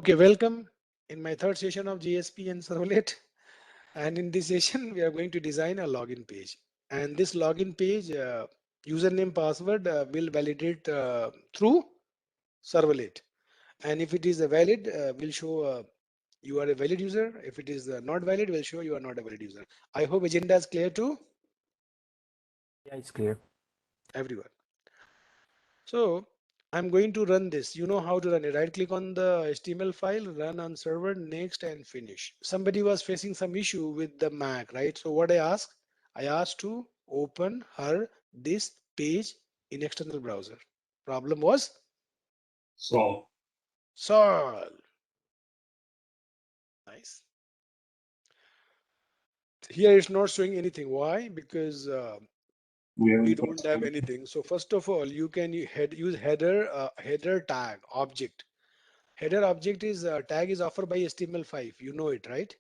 Okay, welcome in my third session of GSP and Servlet. And in this session, we are going to design a login page. And this login page, username password will validate through Servlet. And if it is a valid, will show you are a valid user. If it is not valid, will show you are not a valid user. I hope agenda is clear to Yeah, it's clear. everyone. So I'm going to run this. You know how to run it. Right click on the HTML file, run on server, next and finish. Somebody was facing some issue with the Mac, right? So what I asked to open her this page in external browser. Problem was So solved. Nice. Here it's not showing anything. Why? Because we we haven't got don't have anything. So first of all, you can use header tag object. Header object is tag is offered by HTML5. You know it, right?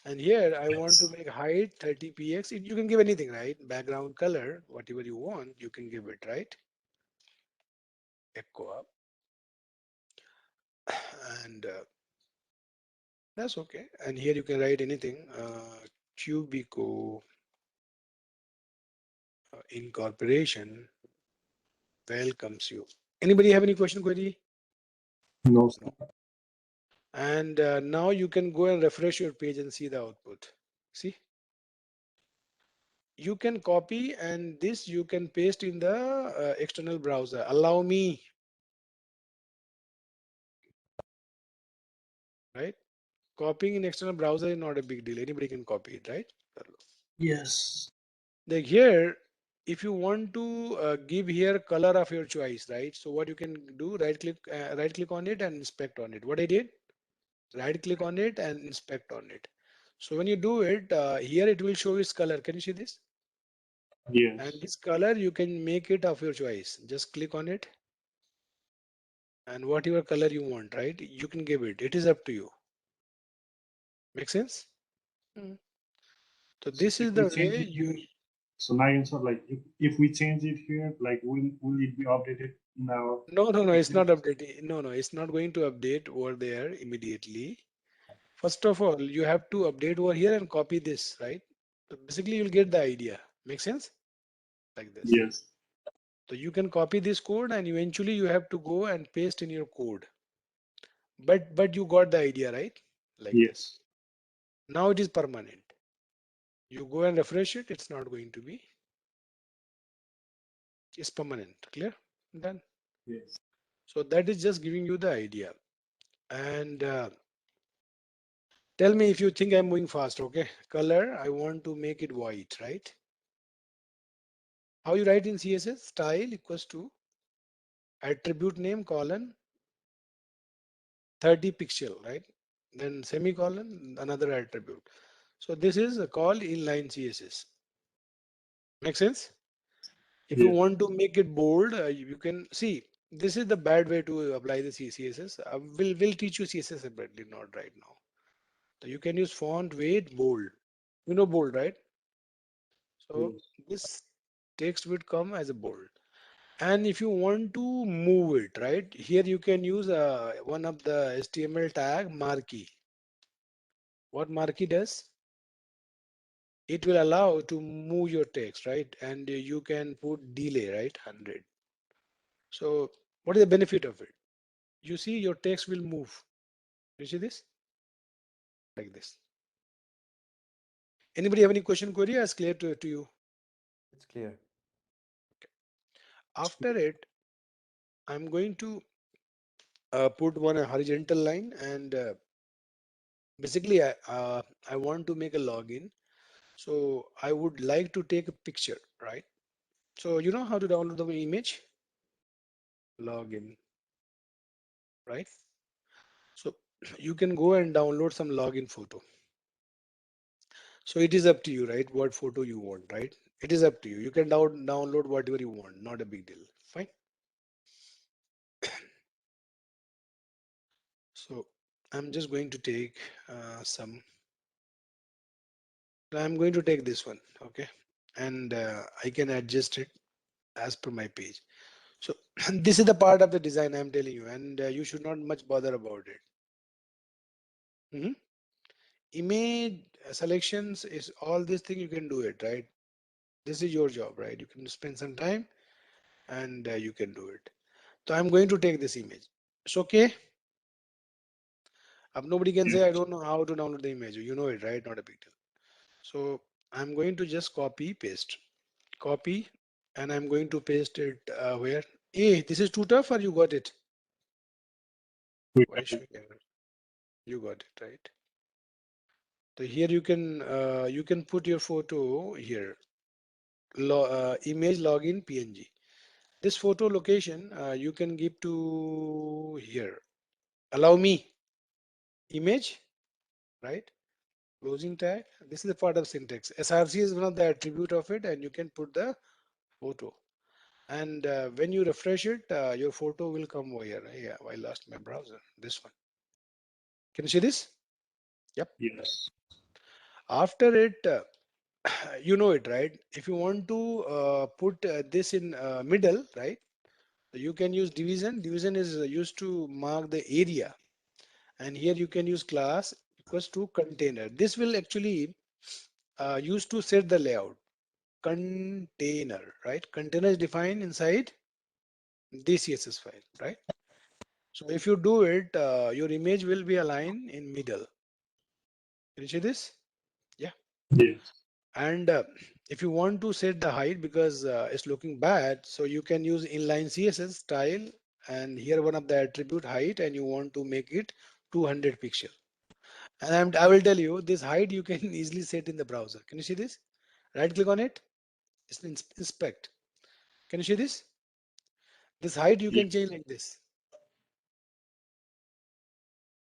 And here I want to yes. make height 30 px. You can give anything, right? Background color, whatever you want, you can give it, right? Echo up, and that's okay. And here you can write anything. Cubico Incorporation welcomes you. Anybody have any question, query? No, No. And now you can go and refresh your page and see the output. See? You can copy and this you can paste in the external browser. Allow me, right? Copying in external browser is not a big deal. Anybody can copy it, right? yes. Like here, if you want to give here color of your choice, right? So what you can do, right click on it and inspect on it. What I did, right click on it and inspect on it. So when you do it, here it will show its color. Can you see this? And Yes. this color you can make it of your choice. Just click on it and whatever color you want, right? You can give it. It is up to you. Make sense? Mm. So So this if is we the change way it you. here, so now you saw like if we change it here, like will it be updated in our No, it's system? not updating. No, it's not going to update over there immediately. First of all, you have to update over here and copy this, right? So basically, you'll get the idea. Make sense? Like this. Yes. So you can copy this code and eventually you have to go and paste in your code. But you got the idea, right? Like this. Yes. Now it is permanent. You go and refresh it, it's not going to be. It's permanent. Clear? Done. Yes. So that is just giving you the idea. And tell me if you think I'm moving fast, okay? Color, I want to make it white, right? How you write in CSS? Style equals to attribute name colon 30 pixel, right? Then semicolon, another attribute. So this is a call inline CSS. Make sense? If you Yes. want to make it bold, you can see this is the bad way to apply the CSS. We'll teach you CSS separately, not right now. So you can use font weight bold. You know bold, right? So Yes. this text would come as a bold. And if you want to move it, right, here you can use one of the HTML tag marquee. What marquee does? It will allow to move your text, right? And you can put delay, right? 100. So what is the benefit of it? You see your text will move. You see this? Like this. Anybody have any question, query? It's clear to you. It's clear. After it, I'm going to put one horizontal line and basically I want to make a login. So I would like to take a picture, right? So you know how to download the image? Login, right? So you can go and download some login photo. So it is up to you, right? What photo you want, right? It is up to you. You can download whatever you want, not a big deal. Fine. So I'm just going to take some. I'm going to take this one, okay? And I can adjust it as per my page. So this is the part of the design I'm telling you, and you should not much bother about it. Mhm. Image selections is all this thing you can do it, right? This is your job, right? You can spend some time and you can do it. So I'm going to take this image. It's okay. Nobody can say I don't know how to download the image. You know it, right? Not a big deal. So I'm going to just copy paste, copy, and I'm going to paste it where? Hey, this is too tough, or you got it? We Why should we get it? You got it, right? So here you can put your photo here. Image login PNG. This photo location you can give to here. Allow me image, right? Closing tag. This is the part of syntax. SRC is one of the attribute of it, and you can put the photo. And when you refresh it, your photo will come over here. Yeah, I lost my browser. This one. Can you see this? Yep. yes. After it, you know it, right? If you want to put this in middle, right? You can use division. Division is used to mark the area. And here you can use class equals to container. This will actually use to set the layout. Container, right? Container is defined inside the CSS file, right? So if you do it, your image will be aligned in middle. Can you see this? Yeah. Yes. And if you want to set the height because it's looking bad, so you can use inline CSS style and here one of the attribute height and you want to make it 200 pixel. And I will tell you this height you can easily set in the browser. Can you see this? Right click on it. It's inspect. Can you see this? This height you Yes. can change like this.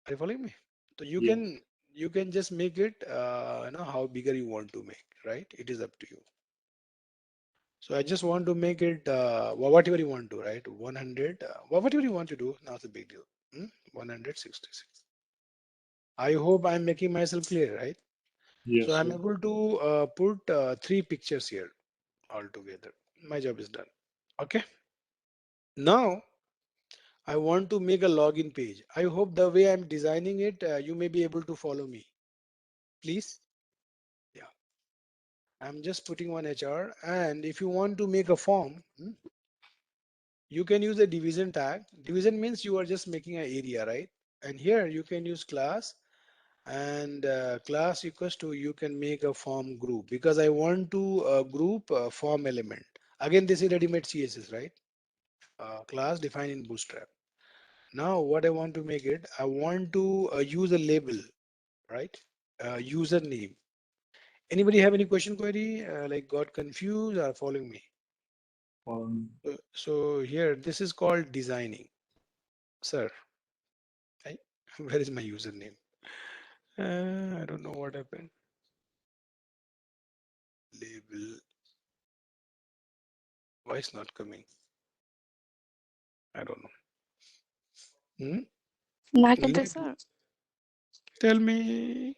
Are you following me? So Yes. you can just make it you know how bigger you want to make, right? It is up to you. So I just want to make it whatever you want to, right? 100, whatever you want to do. Not a big deal. 166. I hope I'm making myself clear, right? So Yes, I'm sir. able to put three pictures here all together. My job is done. Okay. Now I want to make a login page. I hope the way I'm designing it, you may be able to follow me. Please. Yeah. I'm just putting one HR. And if you want to make a form, you can use a division tag. Division means you are just making an area, right? And here you can use class and class equals to you can make a form group because I want to group form element. Again, this is ready-made CSS, right? Class defined in Bootstrap. Now, what I want to make it, I want to use a label, right? Username. Anybody have any question query? Like got confused or following me? Um, So here, this is called designing, sir. Right? Where is my username? I don't know what happened. Label. Why it's not coming? I don't know. Hmm? Nargendra Label. sir, Tell me.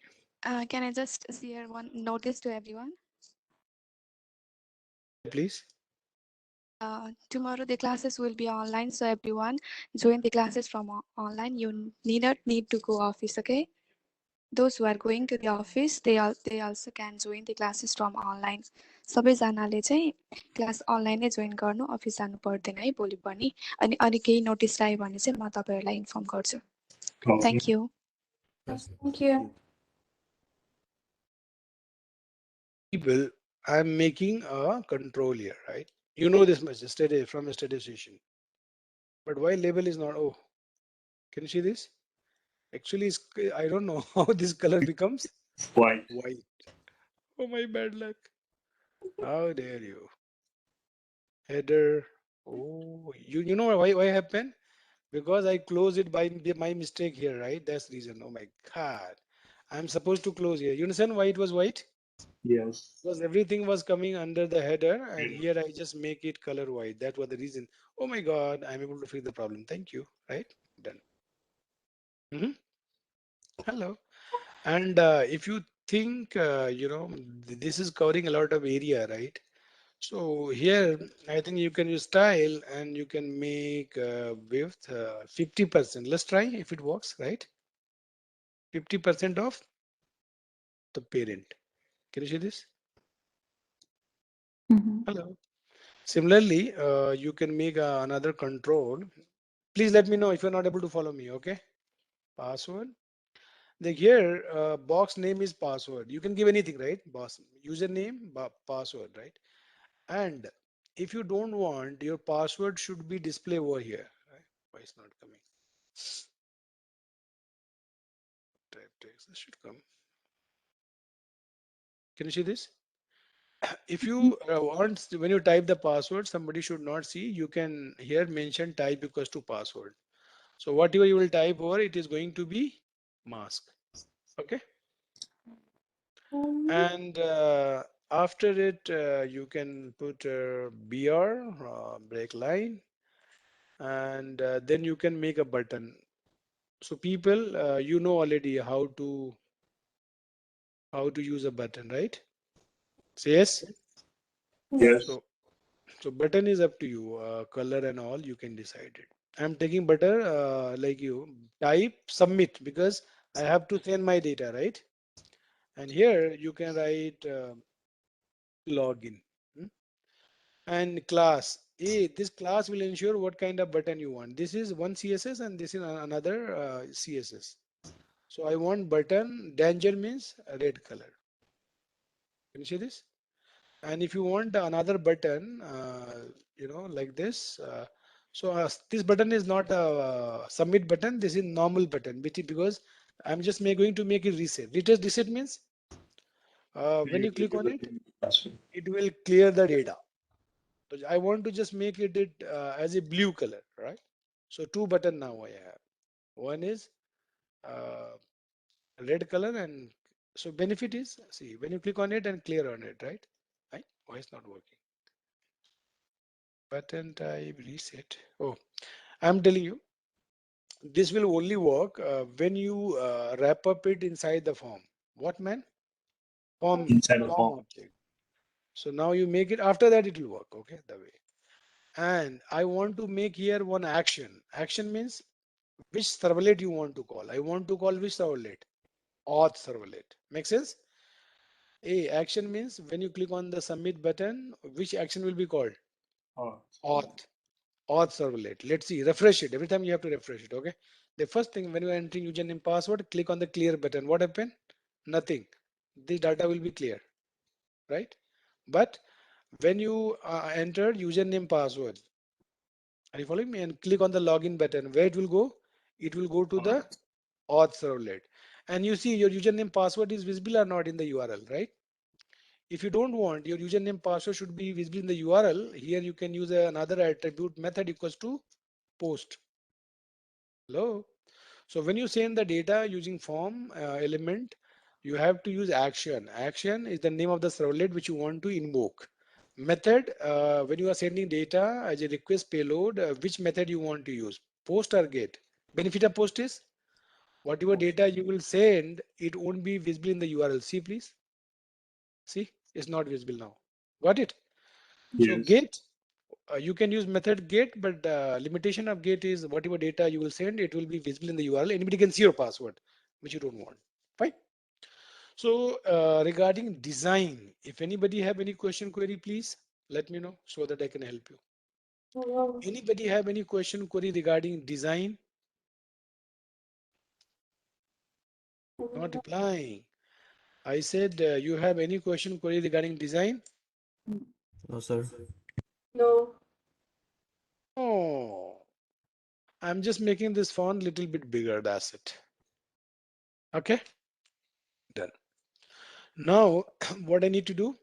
can I just share one notice to everyone? Yeah, please. Tomorrow the classes will be online, so everyone join the classes from online. You need not need to go office, okay? Those who are going to the office, they also can join the classes from online. सबैजनाले चाहिँ class अनलाइनै join गर्नु, office जानु पर्दैन है भोलि पनि। अनि अनि केही नोटिस आयो भने चाहिँ म तपाईँहरूलाई इन्फर्म गर्छु। okay. Thank you. Yes. Thank you. Label. I'm making a control here, right? You know this much yesterday from yesterday's session. But why label is not? Oh, can you see this? Actually, I don't know how this color becomes White. white. Oh, my bad luck. How dare you? Header. Oh, you know why happened? Because I closed it by my mistake here, right? That's the reason. Oh my God. I'm supposed to close here. You understand why it was white? Yes. Because everything was coming under the header and Yes. here I just make it color white. That was the reason. Oh my God, I'm able to fix the problem. Thank you. Right? Done. Mhm. Hello. And if you think, this is covering a lot of area, right? So here, I think you can use style and you can make width 50%. Let's try if it works, right? 50% of the parent. Can you see this? Hello. Similarly, you can make another control. Please let me know if you're not able to follow me. Okay. Password. Like here, box name is password. You can give anything, right? Boss username, password, right? And if you don't want your password should be displayed over here, right? Why it's not coming? Type text. This should come. Can you see this? If you want, when you type the password, somebody should not see. You can here mention type equals to password. So whatever you will type over, it is going to be mask. Okay. And after it, you can put BR, break line, and then you can make a button. So people, you know already how to use a button, right? So yes. Yes. So button is up to you. Color and all you can decide it. I'm taking butter like you. Type submit because I have to send my data, right? And here you can write login. Hmm? And class. This class will ensure what kind of button you want. This is one CSS and this is another CSS. So I want button danger means red color. Can you see this? And if you want another button, like this. This button is not a submit button. This is normal button, because I'm just going to make it reset. Reset means when you click on it, it will clear the data. So I want to just make it as a blue color, right? So two button now I have. One is uh, red color, and so benefit is, see, when you click on it and clear on it, right? Right? Why it's not working? Button type reset. Oh, I'm telling you, this will only work when you wrap up it inside the form. What man? Inside of Form form. object. So now you make it. After that, it will work. Okay, the way. And I want to make here one action. Action means which servlet you want to call. I want to call which servlet? Auth servlet. Make sense? A action means when you click on the submit button, which action will be called? Oh, Auth. Auth servlet. Let's see. Refresh it. Every time you have to refresh it. Okay. The first thing when you are entering username password, click on the clear button. What happened? Nothing. The data will be clear, right? But when you enter username password, are you following me? And click on the login button. Where it will go? It will go to the auth servlet. And you see your username password is visible or not in the URL, right? If you don't want your username password should be visible in the URL, here you can use another attribute method equals to post. Hello. So when you send the data using form element, you have to use action. Action is the name of the servlet which you want to invoke. Method, when you are sending data as a request payload, which method you want to use? Post or get? Benefit of post is whatever data you will send, it won't be visible in the URL. See, please. See, it's not visible now. Got it? So yes. get, you can use method get, but limitation of get is whatever data you will send, it will be visible in the URL. Anybody can see your password, which you don't want. Fine. So regarding design, if anybody have any question query, please let me know so that I can help you. Anybody have any question query regarding design? Not replying. I said you have any question query regarding design? No, sir. Oh, I'm just making this font little bit bigger. That's it. Okay, done. Now, what I need to do?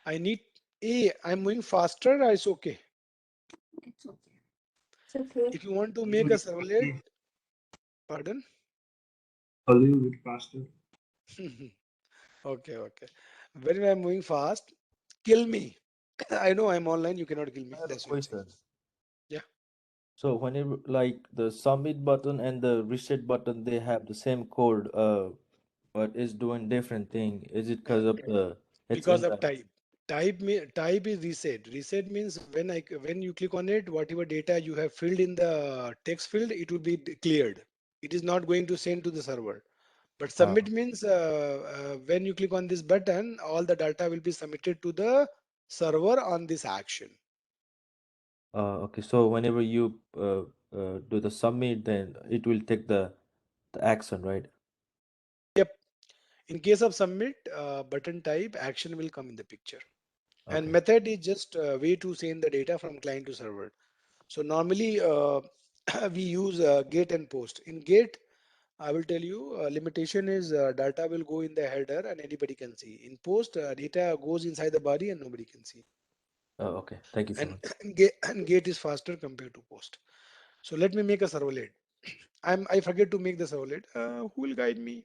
I need I'm moving faster. It's okay. If you want to A make little a bit servlet, faster. pardon. A little bit faster. Okay, okay. When I'm moving fast, kill me. I know I'm online. You cannot kill me. I have a That's what I'm saying. question. Yeah. So when you like the submit button and the reset button, they have the same code, but it's doing different thing. Is it because of the it's Because in of the type. Type is reset. Reset means when you click on it, whatever data you have filled in the text field, it will be cleared. It is not going to send to the server. But submit means when you click on this button, all the data will be submitted to the server on this action. Okay, so whenever you do the submit, then it will take the action, right? Yep. In case of submit, button type action will come in the picture. And Okay. method is just a way to send the data from client to server. So normally we use get and post. In get, I will tell you limitation is data will go in the header and anybody can see. In post, data goes inside the body and nobody can see. Oh, okay. Thank you so And much. get is faster compared to post. So let me make a servlet. I forget to make the servlet. Who will guide me?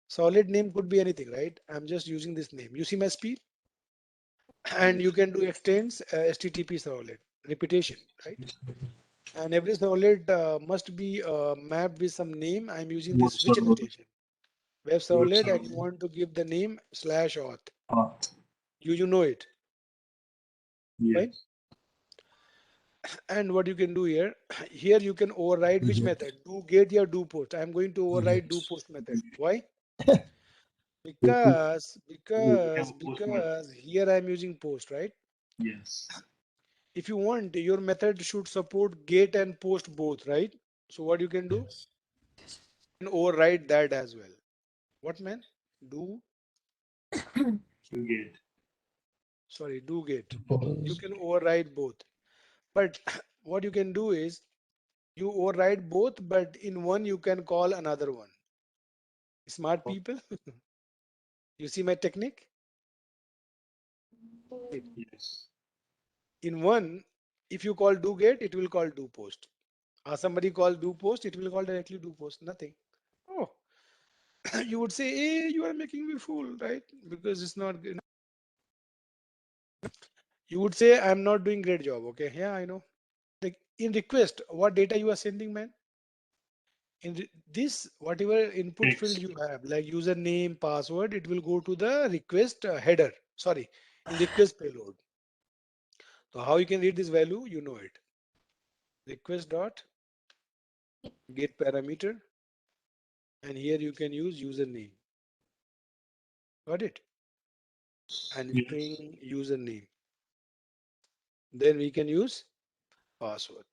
Solid name could be anything, right? I'm just using this name. You see my speed, and you can do extends HTTP servlet repetition, right? And every servlet must be mapped with some name. I'm using Web this switch server. notation. Web Web servlet, and you server. want to give the name /auth. Ah, You know it, right? yes. And what you can do here, here you can override which method? Do get or do post. I'm going to override do post method. Why? We Because we have a post method. because here I'm using post, right? Yes. If you want, your method should support get and post both, right? So what you can do? Yes. You can override that as well. What man? Do You get. do get. You can override both. But what you can do is you override both, but in one you can call another one. Smart people, you see my technique? Yes. In one, if you call do get, it will call do post. Or somebody call do post, it will call directly do post. Nothing. Oh, you would say, hey, you are making me fool, right? Because it's not good. You would say, I'm not doing great job. Okay. Yeah, I know. Like in request, what data you are sending, man? This, whatever input field Text. you have, like username, password, it will go to the request header. Sorry, in request payload. So how you can read this value? You know it. Request dot get parameter, and here you can use username. Got it? And Yes. string username. Then we can use password.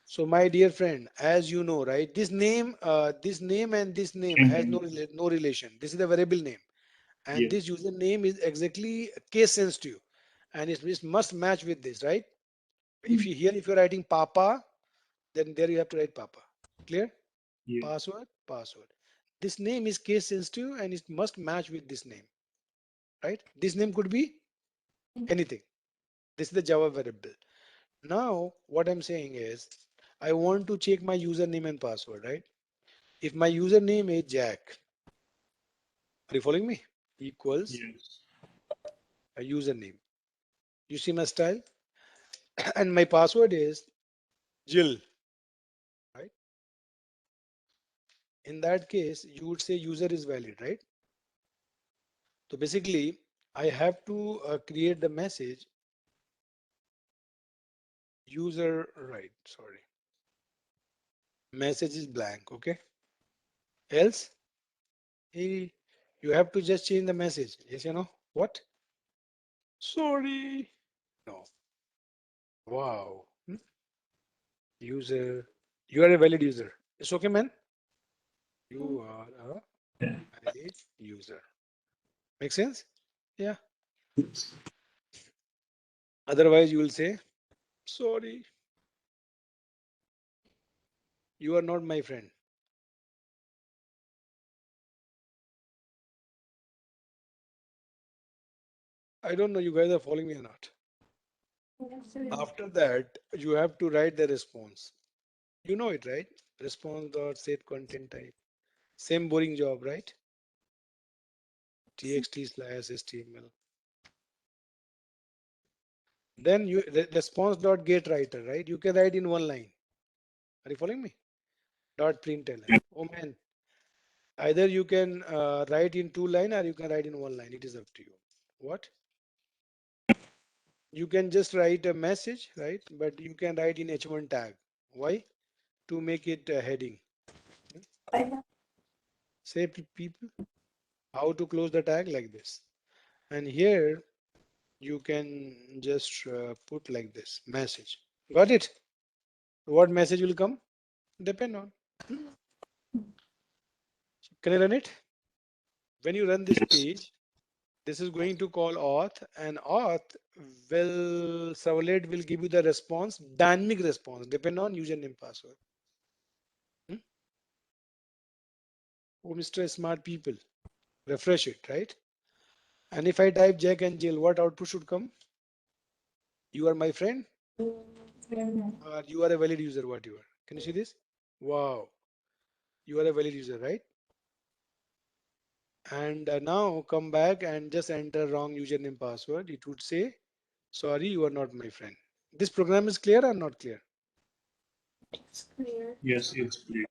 So my dear friend, as you know, right, this name and this name Same has thing. no relation. This is the variable name, and Yes. this username is exactly case sensitive, and it must match with this, right? If you're writing Papa, then there you have to write Papa. Clear? Yes. Password. This name is case sensitive, and it must match with this name, right? This name could be anything. This is the Java variable. Now, what I'm saying is, I want to check my username and password, right? If my username is Jack, are you following me? Equals Yes. a username. You see my style? And my password is Jill, right? In that case, you would say user is valid, right? So basically, I have to create the message user, right? Sorry. Message is blank, okay? Else, hey, you have to just change the message. Yes, you know what? Sorry. No. Wow. User, you are a valid user. It's okay, man. You are a Yeah. valid user. Make sense? Yeah. Yes. Otherwise, you will say, sorry, you are not my friend. I don't know you guys are following me or not. After that, you have to write the response. You know it, right? Response dot set content type. Same boring job, right? txt/html. Then you response dot get writer, right? You can write in one line. Are you following me? Dot println. Oh man, either you can write in two line or you can write in one line. It is up to you. What? You can just write a message, right? But you can write in h1 tag. Why? To make it a heading. Say people how to close the tag like this. And here you can just put like this message. Got it? What message will come? Depend on. Hmm? Can I run it? When you run this page, this is going to call auth, and auth will servlet will give you the response, dynamic response, depend on username password. Hmm? Oh, Mr. Smart people, refresh it, right? And if I type Jack and Jill, what output should come? You are my friend, or you are a valid user, what you are. Can you see this? Wow, you are a valid user, right? And now come back and just enter wrong username password. It would say, sorry, you are not my friend. This program is clear or not clear? Yes, it's clear.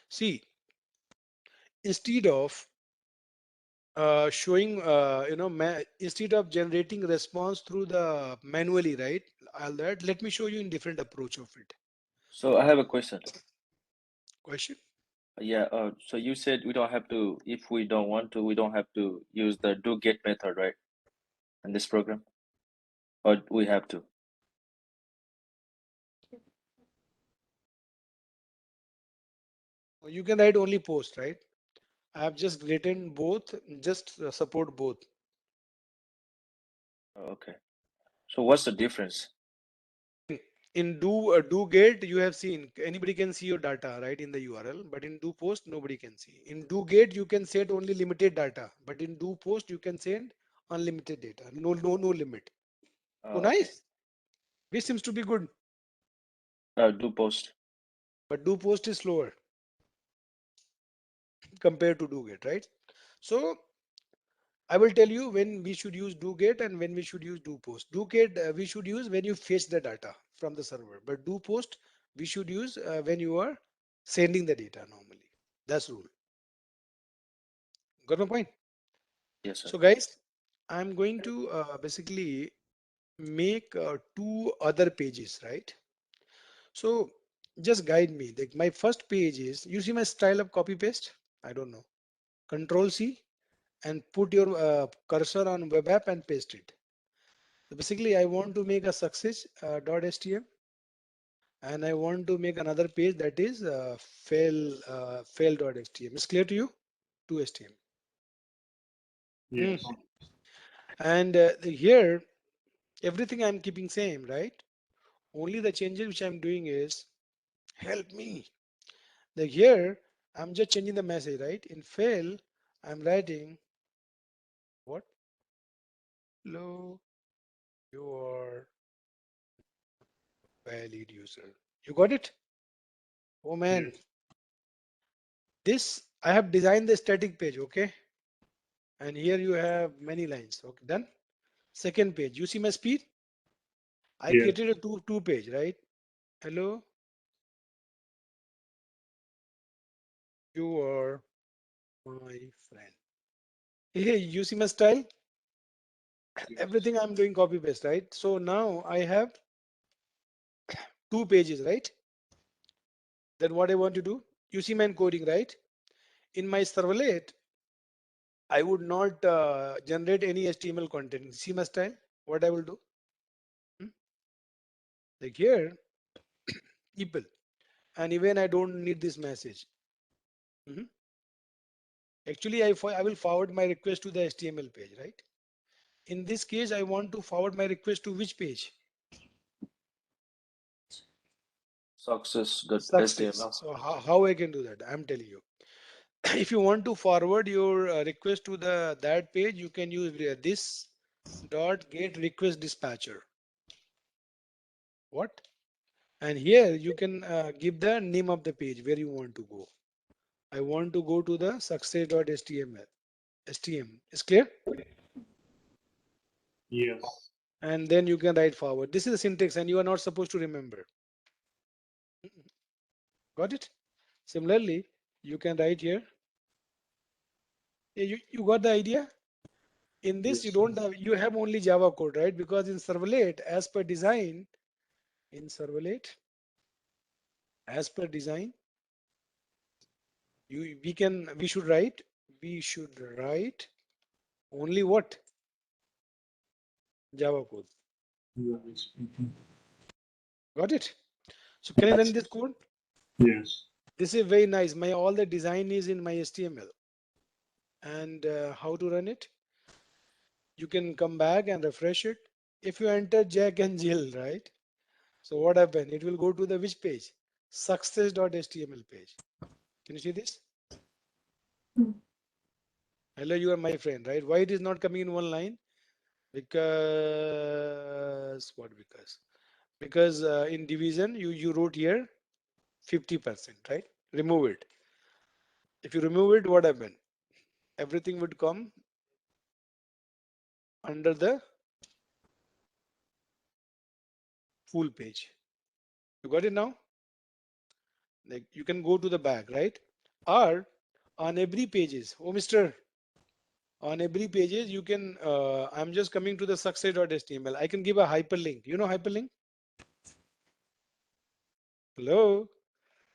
See, instead of showing, instead of generating response through the manually, right? All that, let me show you in different approach of it. So I have a question. Question? Yeah, so you said we don't have to, if we don't want to, we don't have to use the do get method, right? In this program, or we have to? You can write only post, right? I have just written both, just support both. Oh, okay. So what's the difference? In do get, you have seen anybody can see your data right in the URL, but in do post nobody can see. In do get you can set only limited data, but in do post you can send unlimited data. No limit. Oh, Okay. nice. This seems to be good, Do post. but do post is slower compared to do get, right? So I will tell you when we should use do get and when we should use do post. Do get we should use when you fetch the data from the server, but do post we should use when you are sending the data normally. That's rule. Got my point? Yes, sir. So guys, I'm going to basically make two other pages, right? So just guide me. Like my first page is, you see my style of copy paste? I don't know. Control C and put your cursor on web app and paste it. So basically, I want to make a success .html, and I want to make another page that is fail.html. It's clear to you? To HTML. Yes. And here, everything I'm keeping same, right? Only the changes which I'm doing is help me. Like here, I'm just changing the message, right? In fail, I'm writing what? Hello, you are valid user. You got it? Oh man, Yes. this I have designed the static page, okay? And here you have many lines. Okay, done. Second page, you see my speed? I Yes. created a two page, right? Hello, you are my friend. Hey, you see my style? Yes. Everything I'm doing copy paste, right? So now I have two pages, right? Then what I want to do, you see my encoding, right? In my servlet, I would not generate any HTML content. See my style? What I will do? Hmm? Like here, people, and even I don't need this message. Mhm. Actually, I will forward my request to the HTML page, right? In this case, I want to forward my request to which page? Success. Success.html. So how I can do that? I'm telling you. If you want to forward your request to the that page, you can use this dot get request dispatcher. What? And here you can give the name of the page where you want to go. I want to go to the success.html. STM is clear, Yes. and then you can write forward. This is the syntax, and you are not supposed to remember. Got it? Similarly, you can write here. Yeah, you got the idea. In this, you Yes. don't have you have only Java code, right? Because in Servlet, as per design, in Servlet, as per design, We should write only what? Java code. Got it? So can I run this code? Yes. This is very nice. My all the design is in my HTML. And how to run it? You can come back and refresh it. If you enter Jack and Jill, right? So what happened? It will go to the which page? Success.html page. Can you see this? Hello, you are my friend, right? Why it is not coming in one line? Because what? Because in division you wrote here 50%, right? Remove it. If you remove it, what happened? Everything would come under the full page. You got it now? Like you can go to the back, right? Or on every pages. Oh, Mister, on every pages you can. I'm just coming to the success.html. I can give a hyperlink. You know hyperlink? Hello.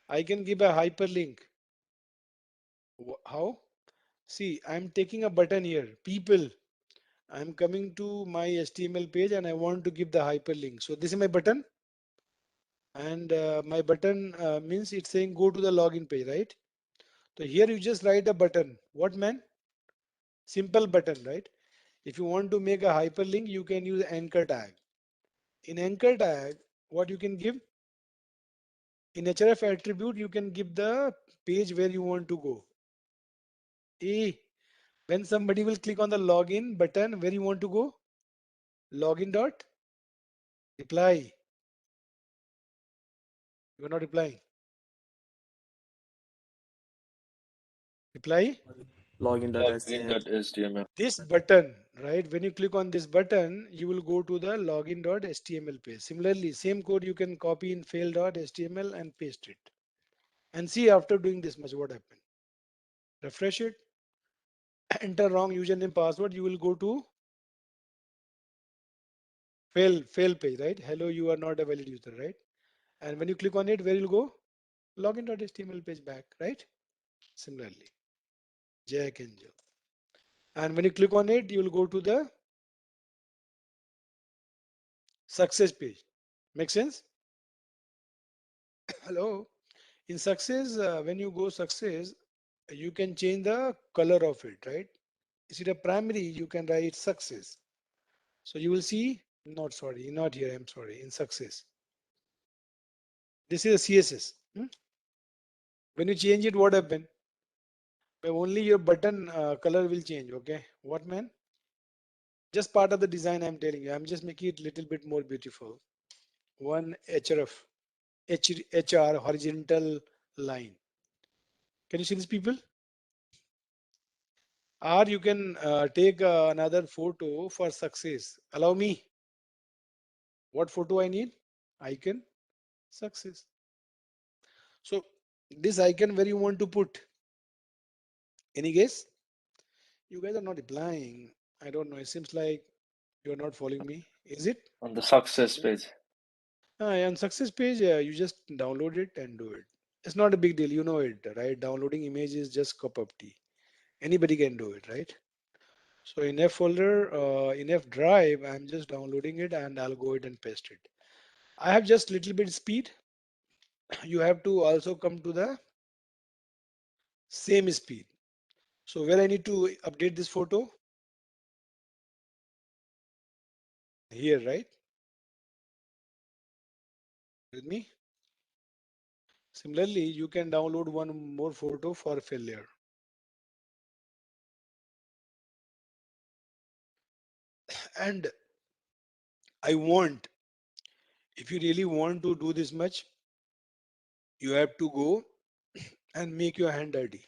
I can give a hyperlink. How? See, I'm taking a button here. People, I'm coming to my HTML page and I want to give the hyperlink. So this is my button, and my button means it's saying go to the login page, right? So here you just write a button. What man? Simple button, right? If you want to make a hyperlink, you can use anchor tag. In anchor tag, what you can give? In href attribute, you can give the page where you want to go. When somebody will click on the login button, where you want to go? Login dot reply. You are not replying. Reply. Login.html. This button, right? When you click on this button, you will go to the login.html page. Similarly, same code you can copy in fail.html and paste it. And see after doing this much what happened. Refresh it, enter wrong username password, you will go to fail page, right? Hello, you are not a valid user, right? And when you click on it, where you'll go? Login.html page back, right? Similarly, Jack and Jill. And when you click on it, you will go to the success page. Make sense? Hello. In success, when you go success, you can change the color of it, right? Is it a primary? You can write success. So you will see, not here, I'm sorry, in success. This is a CSS. When you change it, what happened? Only your button color will change, okay? What man? Just part of the design I'm telling you. I'm just making it a little bit more beautiful. One HR, horizontal line. Can you see these people? Or you can take another photo for success. Allow me. What photo I need? Icon, success. So this icon where you want to put. Any guess? You guys are not replying. I don't know. It seems like you're not following me. Is it? On the success page. On success page, you just download it and do it. It's not a big deal. You know it, right? Downloading image is just cup of tea. Anybody can do it, right? So in F folder, in F drive, I'm just downloading it and I'll go ahead and paste it. I have just little bit speed. You have to also come to the same speed. So where I need to update this photo? Here, right? With me? Similarly, you can download one more photo for failure. And I want, if you really want to do this much, you have to go and make your hand dirty.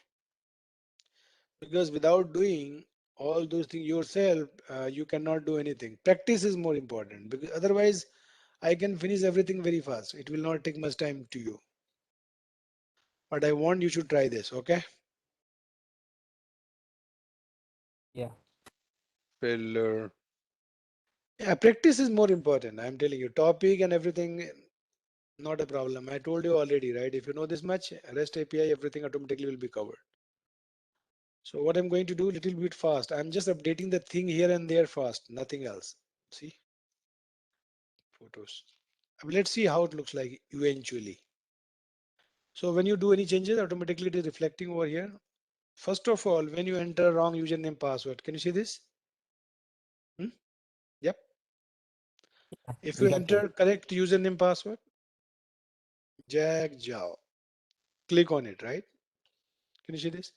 Because without doing all those things yourself, you cannot do anything. Practice is more important because otherwise I can finish everything very fast. It will not take much time to you. But I want you should try this, okay? Yeah. Failure. Yeah, practice is more important. I'm telling you, topic and everything. Not a problem. I told you already, right? If you know this much, REST API, everything automatically will be covered. So what I'm going to do, little bit fast. I'm just updating the thing here and there fast, nothing else. See, photos. Let's see how it looks like eventually. So when you do any changes, automatically it is reflecting over here. First of all, when you enter wrong username password, can you see this? Yep. If you We can see. enter correct username password, Jack Jao, click on it, right? Can you see this?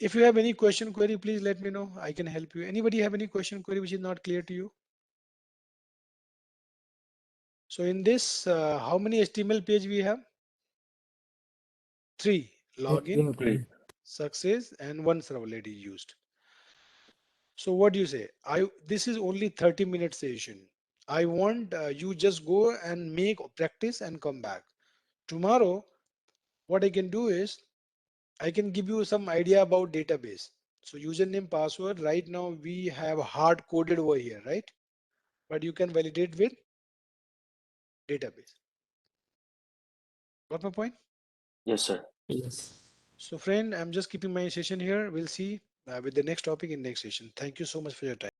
If you have any question query, please let me know. I can help you. Anybody have any question query which is not clear to you? So in this, how many HTML page we have? 3. Login, In three. success, and one servlet is used. So what do you say? This is only 30-minute session. I want you just go and make practice and come back. Tomorrow, what I can do is I can give you some idea about database. So username, password, right now we have hard coded over here, right? But you can validate with database. Got my point? Yes, sir. Yes. So friend, I'm just keeping my session here. We'll see with the next topic in next session. Thank you so much for your time.